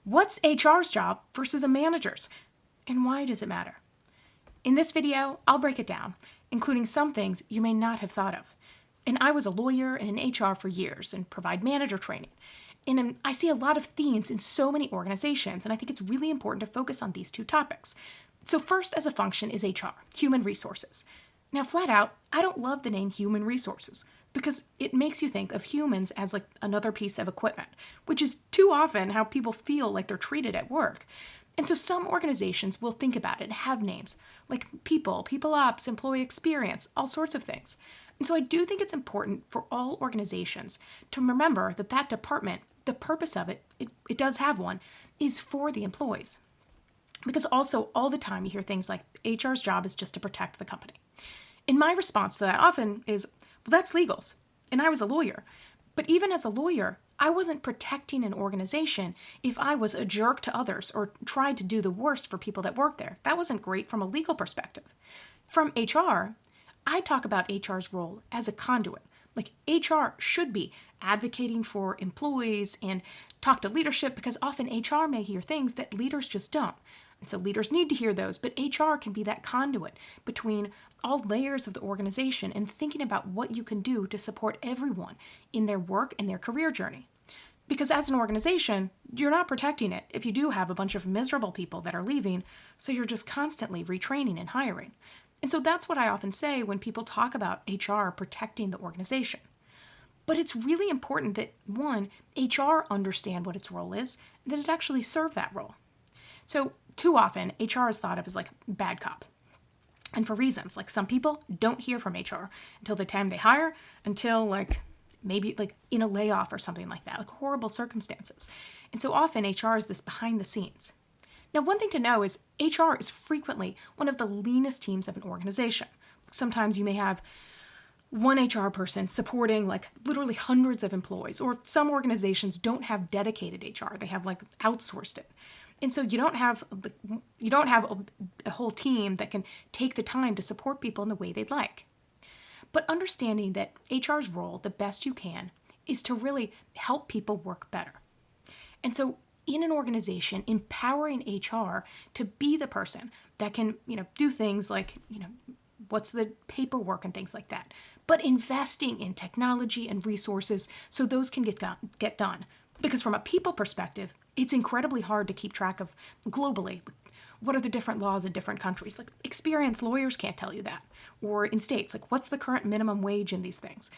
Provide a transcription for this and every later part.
What's HR's job versus a manager's? And why does it matter? In this video, I'll break it down, including some things you may not have thought of. And I was a lawyer and in HR for years and provide manager training. And I see a lot of themes in so many organizations, and I think it's really important to focus on these two topics. So first as a function is HR, human resources. Now flat out, I don't love the name human resources because it makes you think of humans as like another piece of equipment, which is too often how people feel like they're treated at work. And so some organizations will think about it and have names like people ops, employee experience, all sorts of things. And so I do think it's important for all organizations to remember that that department, the purpose of it does have one, is for the employees. Because also all the time you hear things like HR's job is just to protect the company. And my response to that often is, well, that's legals. And I was a lawyer. But even as a lawyer, I wasn't protecting an organization if I was a jerk to others or tried to do the worst for people that work there. That wasn't great from a legal perspective. From HR, I talk about HR's role as a conduit. Like HR should be advocating for employees and talk to leadership because often HR may hear things that leaders just don't. And so leaders need to hear those, but HR can be that conduit between all layers of the organization and thinking about what you can do to support everyone in their work and their career journey. Because as an organization, you're not protecting it if you do have a bunch of miserable people that are leaving, so you're just constantly retraining and hiring. And so that's what I often say when people talk about HR protecting the organization. But it's really important that, one, HR understand what its role is, and that it actually serve that role. So too often, HR is thought of as like bad cop. And for reasons, like some people don't hear from HR until the time they hire, until maybe in a layoff or something like that, like horrible circumstances. And so often HR is this behind the scenes. Now, one thing to know is HR is frequently one of the leanest teams of an organization. Sometimes you may have one HR person supporting literally hundreds of employees, or some organizations don't have dedicated HR. They have outsourced it. And so you don't have a whole team that can take the time to support people in the way they'd like. But understanding that HR's role, the best you can, is to really help people work better. And so in an organization, empowering HR to be the person that can, do things like, what's the paperwork and things like that, but investing in technology and resources so those can get done. Because from a people perspective, it's incredibly hard to keep track of globally. What are the different laws in different countries? Experienced lawyers can't tell you that. Or in states, what's the current minimum wage in these things?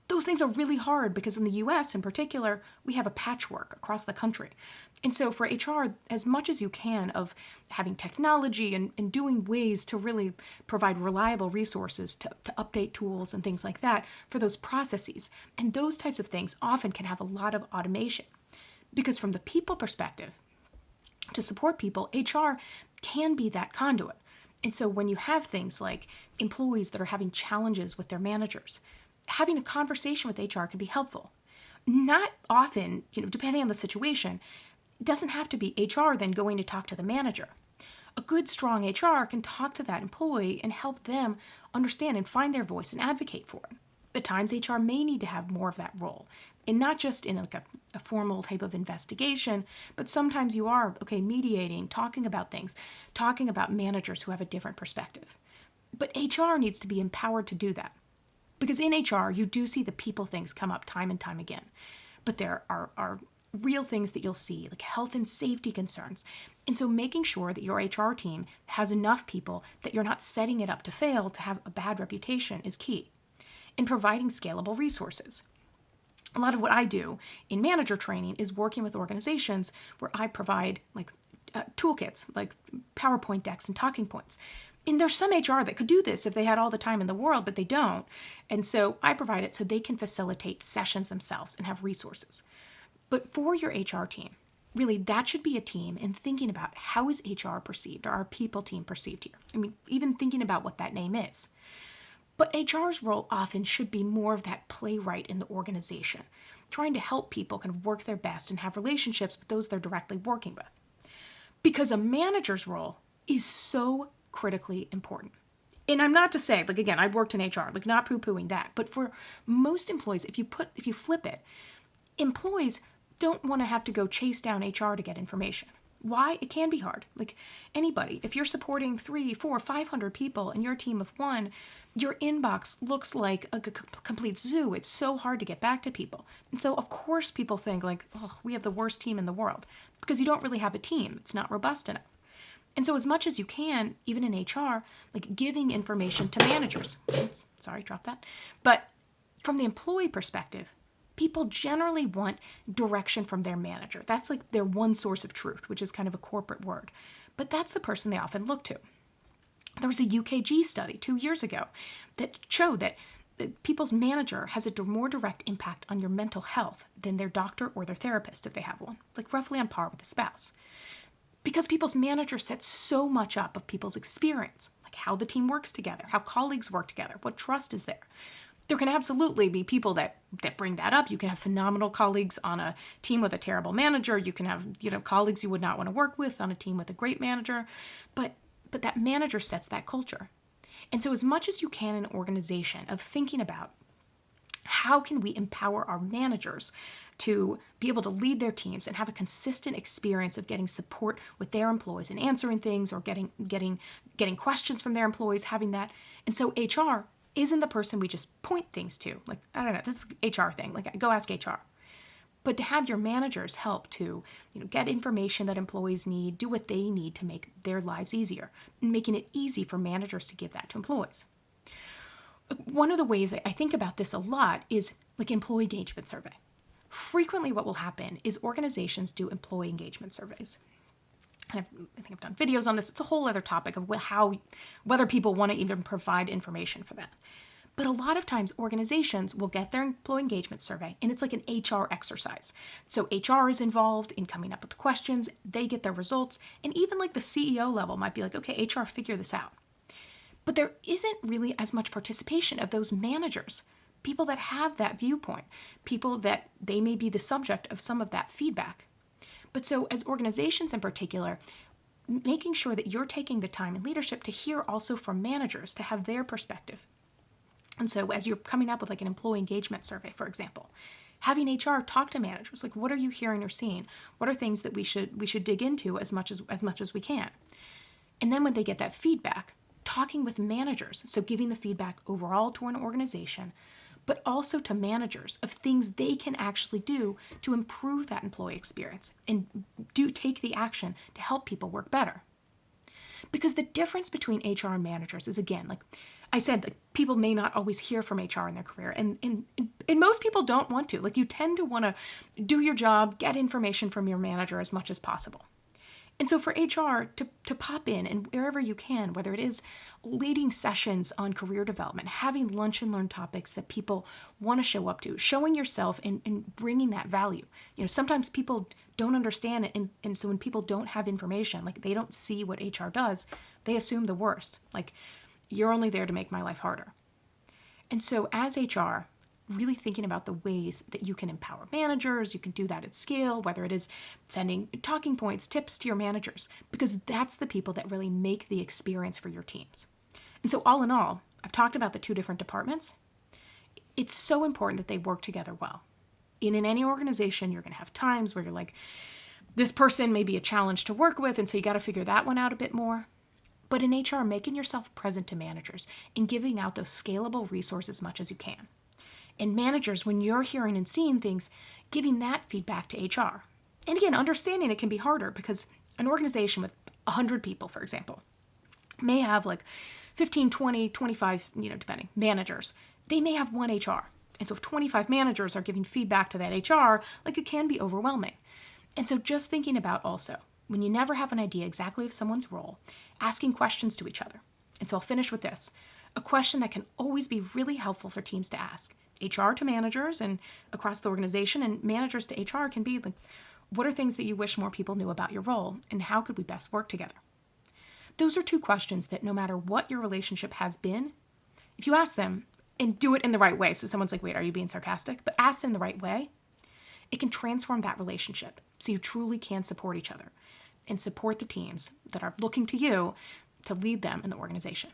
Those things are really hard because in the US in particular, we have a patchwork across the country. And so for HR, as much as you can of having technology and doing ways to really provide reliable resources to update tools and things like that for those processes. And those types of things often can have a lot of automation. Because from the people perspective, to support people, HR can be that conduit. And so when you have things like employees that are having challenges with their managers, having a conversation with HR can be helpful. Not often, depending on the situation, it doesn't have to be HR then going to talk to the manager. A good, strong HR can talk to that employee and help them understand and find their voice and advocate for it. At times, HR may need to have more of that role, and not just in a formal type of investigation, but sometimes you are, mediating, talking about things, talking about managers who have a different perspective. But HR needs to be empowered to do that. Because in HR, you do see the people things come up time and time again. But there are real things that you'll see, like health and safety concerns. And so making sure that your HR team has enough people that you're not setting it up to fail to have a bad reputation is key. In providing scalable resources. A lot of what I do in manager training is working with organizations where I provide toolkits, like PowerPoint decks and talking points. And there's some HR that could do this if they had all the time in the world, but they don't. And so I provide it so they can facilitate sessions themselves and have resources. But for your HR team, really that should be a team in thinking about how is HR perceived or our people team perceived here. Even thinking about what that name is. But HR's role often should be more of that playwright in the organization, trying to help people kind of work their best and have relationships with those they're directly working with. Because a manager's role is so critically important. And I'm not to say, again, I worked in HR, not poo-pooing that, but for most employees, if you flip it, employees don't want to have to go chase down HR to get information. Why? It can be hard. Like anybody, if you're supporting 300, 400, 500 people and you're a team of one, your inbox looks like a complete zoo. It's so hard to get back to people. And so, of course, people think like, oh, we have the worst team in the world because you don't really have a team. It's not robust enough. And so as much as you can, even in HR, like giving information to managers. Oops, sorry, drop that. But from the employee perspective, people generally want direction from their manager. That's like their one source of truth, which is kind of a corporate word. But that's the person they often look to. There was a UKG study 2 years ago that showed that people's manager has a more direct impact on your mental health than their doctor or their therapist if they have one, like roughly on par with a spouse. Because people's manager sets so much up of people's experience, like how the team works together, how colleagues work together, what trust is there. There can absolutely be people that bring that up. You can have phenomenal colleagues on a team with a terrible manager. You can have, colleagues you would not want to work with on a team with a great manager. But that manager sets that culture. And so as much as you can in an organization of thinking about how can we empower our managers to be able to lead their teams and have a consistent experience of getting support with their employees and answering things or getting questions from their employees, having that. And so HR isn't the person we just point things to. Like, I don't know, this is HR thing. Like, go ask HR. But to have your managers help to, get information that employees need, do what they need to make their lives easier, and making it easy for managers to give that to employees. One of the ways I think about this a lot is like employee engagement survey. Frequently what will happen is organizations do employee engagement surveys. And I think I've done videos on this. It's a whole other topic of whether people want to even provide information for that. But a lot of times organizations will get their employee engagement survey and it's like an HR exercise. So HR is involved in coming up with the questions, they get their results, and even like the CEO level might be like, okay, HR, figure this out. But there isn't really as much participation of those managers, people that have that viewpoint, people that they may be the subject of some of that feedback. But so as organizations in particular, making sure that you're taking the time in leadership to hear also from managers, to have their perspective. And so as you're coming up with like an employee engagement survey, for example, having HR talk to managers, like what are you hearing or seeing? What are things that we should dig into as much as we can? And then when they get that feedback, talking with managers, so giving the feedback overall to an organization, but also to managers of things they can actually do to improve that employee experience and take the action to help people work better. Because the difference between HR and managers is, again, like I said, like people may not always hear from HR in their career, and most people don't want to. Like you tend to want to do your job, get information from your manager as much as possible. And so for HR to pop in and wherever you can, whether it is leading sessions on career development, having lunch and learn topics that people want to show up to, showing yourself and bringing that value. Sometimes people don't understand it. And so when people don't have information, like they don't see what HR does, they assume the worst. Like you're only there to make my life harder. And so as HR, really thinking about the ways that you can empower managers. You can do that at scale, whether it is sending talking points, tips to your managers, because that's the people that really make the experience for your teams. And so all in all, I've talked about the two different departments. It's so important that they work together well. In any organization, you're going to have times where you're like, this person may be a challenge to work with, and so you got to figure that one out a bit more. But in HR, making yourself present to managers and giving out those scalable resources as much as you can. And managers, when you're hearing and seeing things, giving that feedback to HR. And again, understanding it can be harder because an organization with 100 people, for example, may have like 15, 20, 25, depending, managers. They may have one HR. And so if 25 managers are giving feedback to that HR, like it can be overwhelming. And so just thinking about also, when you never have an idea exactly of someone's role, asking questions to each other. And so I'll finish with this. A question that can always be really helpful for teams to ask. HR to managers and across the organization, and managers to HR can be like, what are things that you wish more people knew about your role, and how could we best work together? Those are two questions that no matter what your relationship has been, if you ask them and do it in the right way, so someone's like, wait, are you being sarcastic? But ask them the right way, it can transform that relationship so you truly can support each other and support the teams that are looking to you to lead them in the organization.